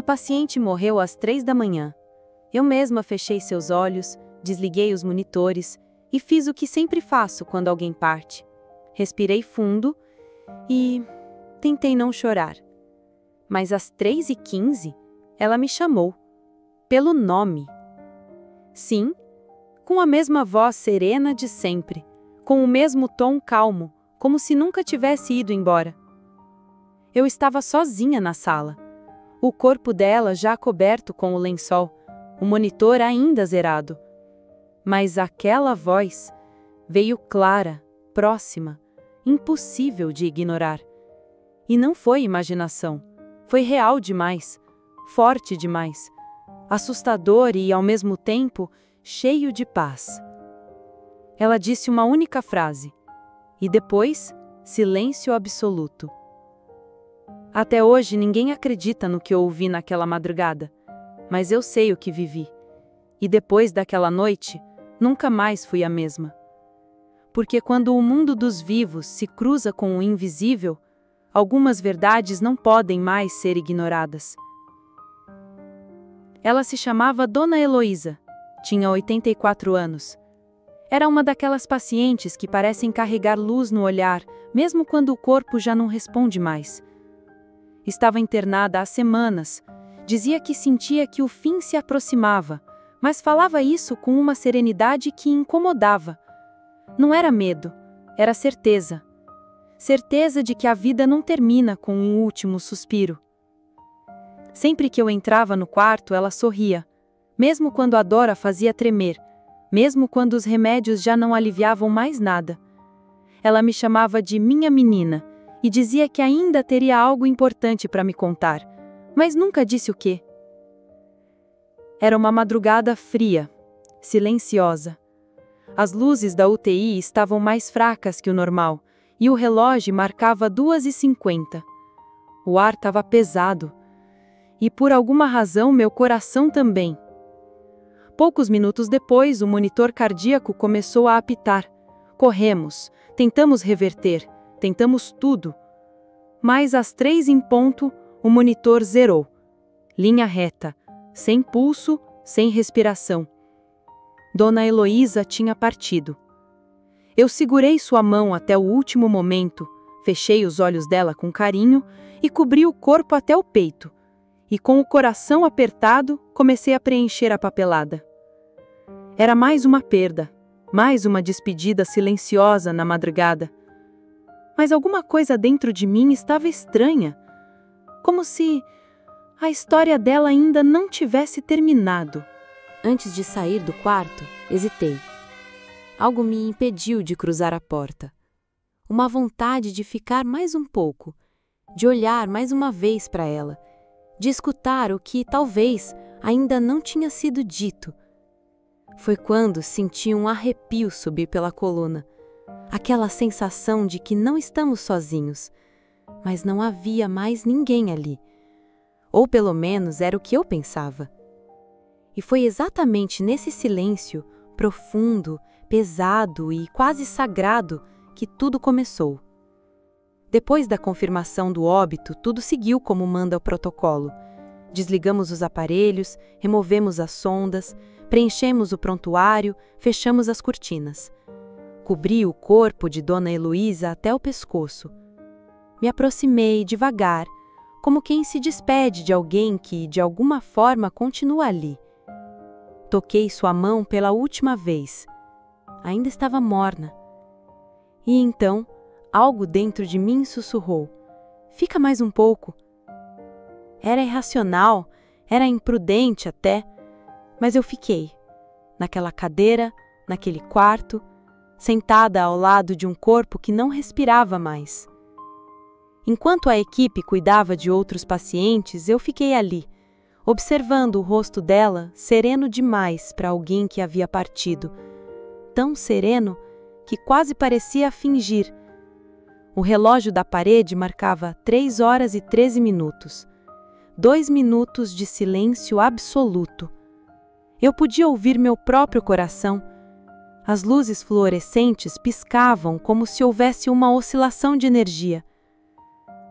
A paciente morreu às 3 da manhã. Eu mesma fechei seus olhos, desliguei os monitores e fiz o que sempre faço quando alguém parte. Respirei fundo e tentei não chorar. Mas às 3h15, ela me chamou. Pelo nome. Sim, com a mesma voz serena de sempre, com o mesmo tom calmo, como se nunca tivesse ido embora. Eu estava sozinha na sala. O corpo dela já coberto com o lençol, o monitor ainda zerado. Mas aquela voz veio clara, próxima, impossível de ignorar. E não foi imaginação, foi real demais, forte demais, assustador e, ao mesmo tempo, cheio de paz. Ela disse uma única frase, e depois, silêncio absoluto. Até hoje ninguém acredita no que eu ouvi naquela madrugada, mas eu sei o que vivi. E depois daquela noite, nunca mais fui a mesma. Porque quando o mundo dos vivos se cruza com o invisível, algumas verdades não podem mais ser ignoradas. Ela se chamava Dona Heloísa, tinha 84 anos. Era uma daquelas pacientes que parecem carregar luz no olhar, mesmo quando o corpo já não responde mais. Estava internada há semanas, dizia que sentia que o fim se aproximava, mas falava isso com uma serenidade que incomodava. Não era medo, era certeza. Certeza de que a vida não termina com um último suspiro. Sempre que eu entrava no quarto, ela sorria, mesmo quando a dor a fazia tremer, mesmo quando os remédios já não aliviavam mais nada. Ela me chamava de minha menina e dizia que ainda teria algo importante para me contar, mas nunca disse o quê. Era uma madrugada fria, silenciosa. As luzes da UTI estavam mais fracas que o normal, e o relógio marcava 2h50. O ar estava pesado, e por alguma razão meu coração também. Poucos minutos depois, o monitor cardíaco começou a apitar. Corremos, tentamos reverter, tentamos tudo. Mas às 3 em ponto, o monitor zerou. Linha reta, sem pulso, sem respiração. Dona Heloísa tinha partido. Eu segurei sua mão até o último momento, fechei os olhos dela com carinho e cobri o corpo até o peito. E com o coração apertado, comecei a preencher a papelada. Era mais uma perda, mais uma despedida silenciosa na madrugada. Mas alguma coisa dentro de mim estava estranha, como se a história dela ainda não tivesse terminado. Antes de sair do quarto, hesitei. Algo me impediu de cruzar a porta. Uma vontade de ficar mais um pouco, de olhar mais uma vez para ela, de escutar o que, talvez, ainda não tinha sido dito. Foi quando senti um arrepio subir pela coluna, aquela sensação de que não estamos sozinhos, mas não havia mais ninguém ali. Ou pelo menos era o que eu pensava. E foi exatamente nesse silêncio, profundo, pesado e quase sagrado, que tudo começou. Depois da confirmação do óbito, tudo seguiu como manda o protocolo. Desligamos os aparelhos, removemos as sondas, preenchemos o prontuário, fechamos as cortinas. Cobri o corpo de Dona Heloísa até o pescoço. Me aproximei devagar, como quem se despede de alguém que, de alguma forma, continua ali. Toquei sua mão pela última vez. Ainda estava morna. E então, algo dentro de mim sussurrou: "Fica mais um pouco." Era irracional, era imprudente até, mas eu fiquei, naquela cadeira, naquele quarto, sentada ao lado de um corpo que não respirava mais. Enquanto a equipe cuidava de outros pacientes, eu fiquei ali, observando o rosto dela, sereno demais para alguém que havia partido. Tão sereno que quase parecia fingir. O relógio da parede marcava 3h13. 2 minutos de silêncio absoluto. Eu podia ouvir meu próprio coração. As luzes fluorescentes piscavam como se houvesse uma oscilação de energia.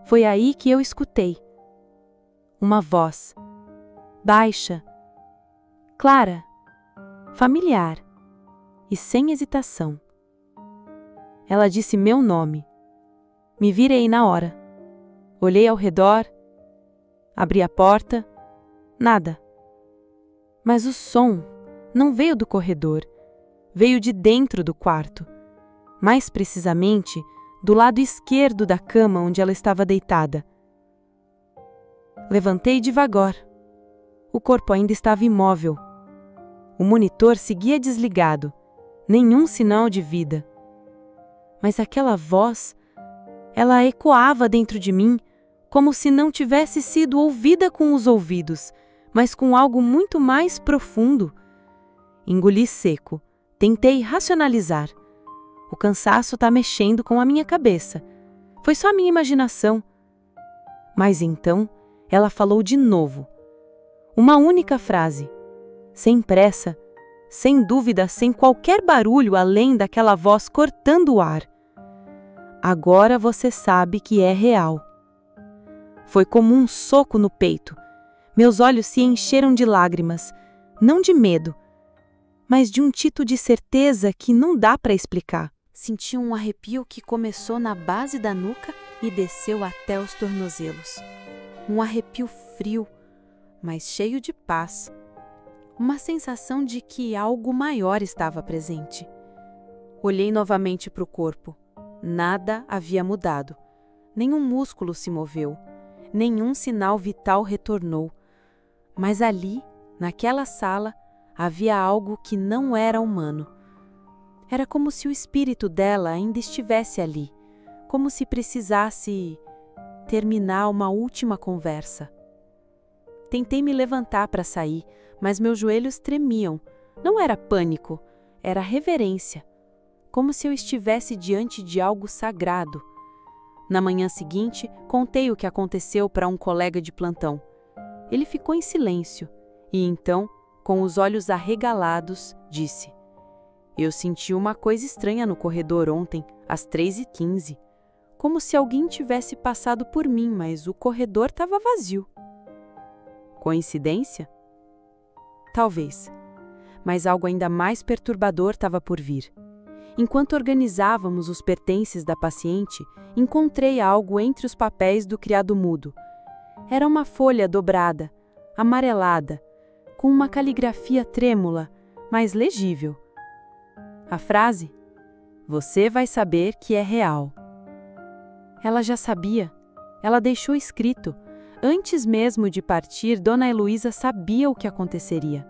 Foi aí que eu escutei. Uma voz, baixa, clara, familiar e sem hesitação. Ela disse meu nome. Me virei na hora. Olhei ao redor, abri a porta, nada. Mas o som não veio do corredor, veio de dentro do quarto. Mais precisamente, do lado esquerdo da cama onde ela estava deitada. Levantei devagar. O corpo ainda estava imóvel. O monitor seguia desligado, nenhum sinal de vida. Mas aquela voz, ela ecoava dentro de mim, como se não tivesse sido ouvida com os ouvidos, mas com algo muito mais profundo. Engoli seco, tentei racionalizar. O cansaço está mexendo com a minha cabeça. Foi só minha imaginação. Mas então, ela falou de novo. Uma única frase. Sem pressa, sem dúvida, sem qualquer barulho além daquela voz cortando o ar. Agora você sabe que é real. Foi como um soco no peito. Meus olhos se encheram de lágrimas, não de medo, mas de um tito de certeza que não dá para explicar. Senti um arrepio que começou na base da nuca e desceu até os tornozelos. Um arrepio frio, mas cheio de paz. Uma sensação de que algo maior estava presente. Olhei novamente para o corpo. Nada havia mudado. Nenhum músculo se moveu. Nenhum sinal vital retornou. Mas ali, naquela sala, havia algo que não era humano. Era como se o espírito dela ainda estivesse ali, como se precisasse terminar uma última conversa. Tentei me levantar para sair, mas meus joelhos tremiam. Não era pânico, era reverência, como se eu estivesse diante de algo sagrado. Na manhã seguinte, contei o que aconteceu para um colega de plantão. Ele ficou em silêncio e então, com os olhos arregalados, disse: Eu senti uma coisa estranha no corredor ontem, às 3h15. Como se alguém tivesse passado por mim, mas o corredor estava vazio. Coincidência? Talvez. Mas algo ainda mais perturbador estava por vir. Enquanto organizávamos os pertences da paciente, encontrei algo entre os papéis do criado mudo. Era uma folha dobrada, amarelada, com uma caligrafia trêmula, mas legível. A frase: Você vai saber que é real. Ela já sabia. Ela deixou escrito. Antes mesmo de partir, Dona Heloísa sabia o que aconteceria.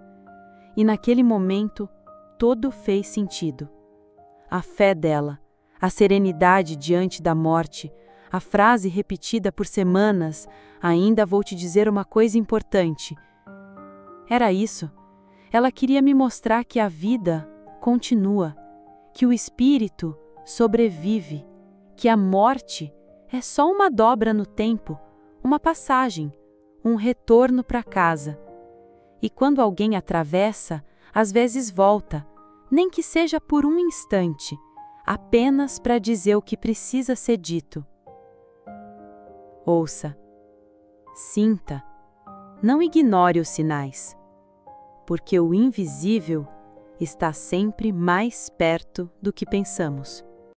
E naquele momento, tudo fez sentido. A fé dela, a serenidade diante da morte, a frase repetida por semanas: Ainda vou te dizer uma coisa importante. Era isso. Ela queria me mostrar que a vida continua, que o espírito sobrevive, que a morte é só uma dobra no tempo, uma passagem, um retorno para casa. E quando alguém atravessa, às vezes volta, nem que seja por um instante, apenas para dizer o que precisa ser dito. Ouça, sinta, não ignore os sinais, porque o invisível está sempre mais perto do que pensamos.